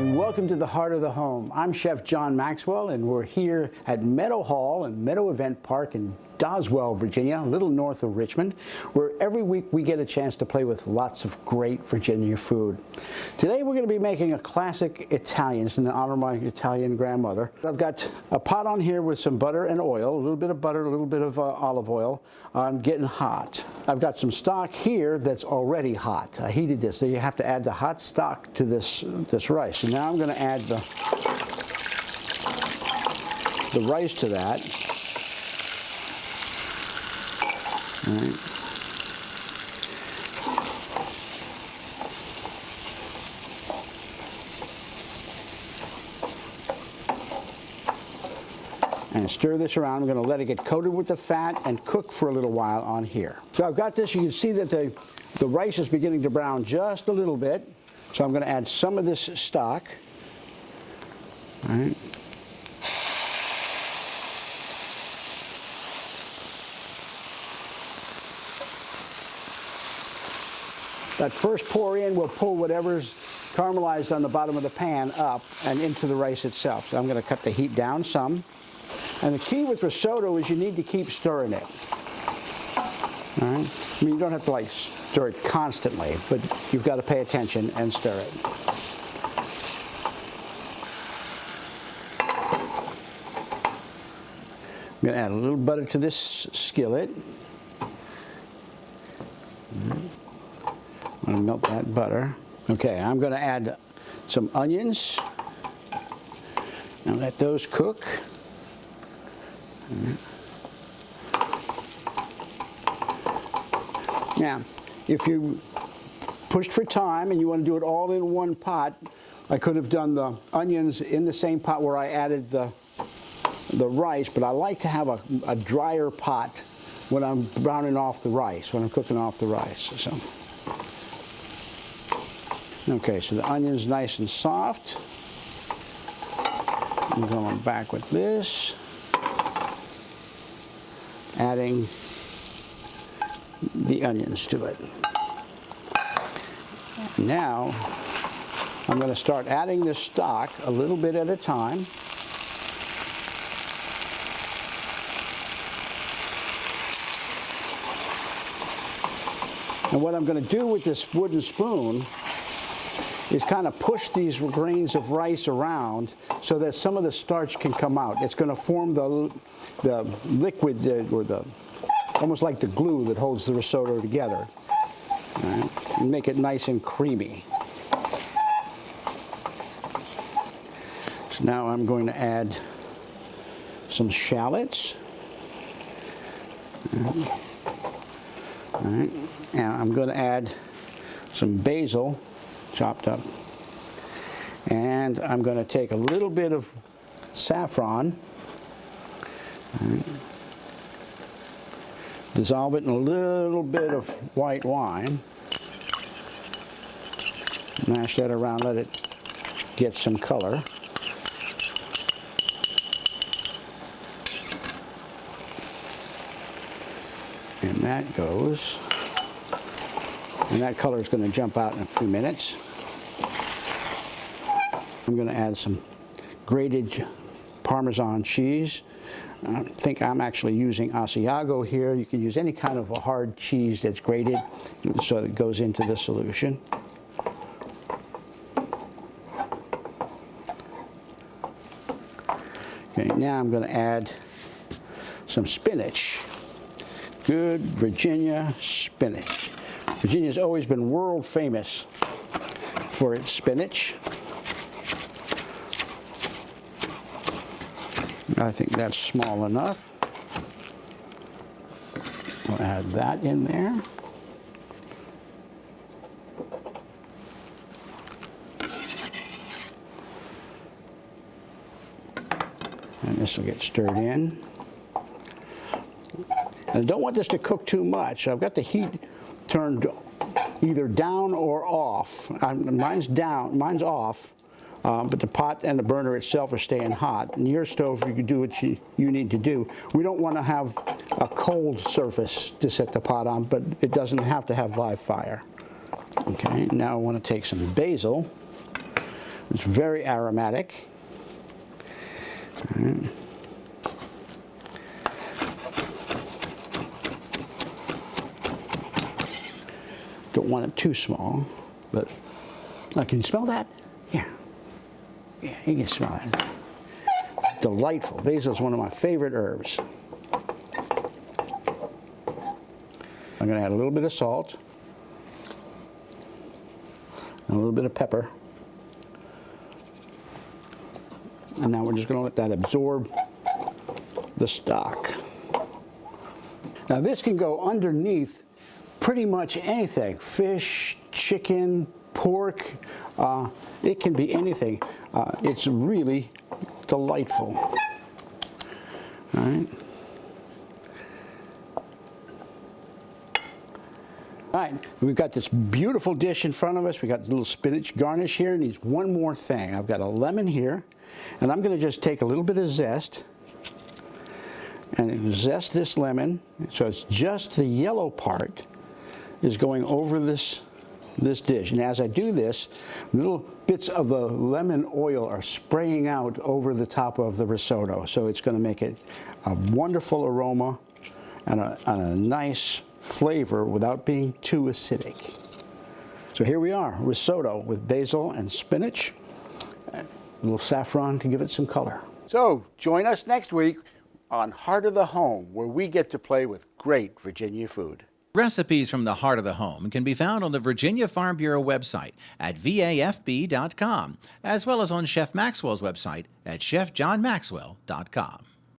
and welcome to the Heart of the Home. I'm Chef John Maxwell, and we're here at Meadow Hall and Meadow Event Park in Doswell, Virginia, a little north of Richmond, where every week we get a chance to play with lots of great Virginia food. Today we're going to be making a classic Italian in honor of my Italian grandmother. I've got a pot on here with some butter and oil, a little bit of butter, a little bit of olive oil. I'm getting hot. I've got some stock here that's already hot. I heated this, so you have to add the hot stock to this rice. And now I'm going to add the rice to that. All right. And stir this around. I'm going to let it get coated with the fat and cook for a little while on here. So I've got this. You can see that the rice is beginning to brown just a little bit. So I'm going to add some of this stock. All right. That first pour in will pull whatever's caramelized on the bottom of the pan up and into the rice itself. So I'm going to cut the heat down some. And the key with risotto is you need to keep stirring it. All right? I mean, you don't have to like stir it constantly, but you've got to pay attention and stir it. I'm going to add a little butter to this skillet. I'm going to melt that butter. Okay, I'm going to add some onions and let those cook. Now, if you pushed for time and you want to do it all in one pot, I could have done the onions in the same pot where I added the rice, but I like to have a drier pot when I'm browning off the rice, when I'm cooking off the rice. So. Okay, so the onion's nice and soft. I'm going back with this. Adding the onions to it. Now, I'm going to start adding this stock a little bit at a time. And what I'm going to do with this wooden spoon is kind of push these grains of rice around so that some of the starch can come out. It's going to form the liquid, or almost like the glue that holds the risotto together. All right? And make it nice and creamy. So now I'm going to add some shallots. All right. And I'm going to add some basil chopped up. And I'm going to take a little bit of saffron, dissolve it in a little bit of white wine, mash that around, let it get some color. And that goes. And that color is going to jump out in a few minutes. I'm going to add some grated Parmesan cheese. I think I'm actually using Asiago here. You can use any kind of a hard cheese that's grated so it goes into the solution. Okay, now I'm going to add some spinach. Good Virginia spinach. Virginia's always been world famous for its spinach. I think that's small enough. We'll add that in there. And this will get stirred in. And I don't want this to cook too much. I've got the heat turned either down or off. Mine's down, mine's off, but the pot and the burner itself are staying hot. In your stove, you can do what you need to do. We don't want to have a cold surface to set the pot on, but it doesn't have to have live fire. Okay, now I want to take some basil. It's very aromatic. All right. Don't want it too small, but can you smell that? Yeah, you can smell it. Delightful. Basil is one of my favorite herbs. I'm going to add a little bit of salt and a little bit of pepper. And now we're just going to let that absorb the stock. Now this can go underneath pretty much anything. Fish, chicken, pork, it can be anything. It's really delightful. All right. All right, we've got this beautiful dish in front of us. We got a little spinach garnish here. It needs one more thing. I've got a lemon here, and I'm going to just take a little bit of zest and zest this lemon. So it's just the yellow part is going over this dish. And as I do this, little bits of the lemon oil are spraying out over the top of the risotto. So it's going to make it a wonderful aroma and a nice flavor without being too acidic. So here we are, risotto with basil and spinach. A little saffron to give it some color. So join us next week on Heart of the Home, where we get to play with great Virginia food. Recipes from the Heart of the Home can be found on the Virginia Farm Bureau website at vafb.com, as well as on Chef Maxwell's website at chefjohnmaxwell.com.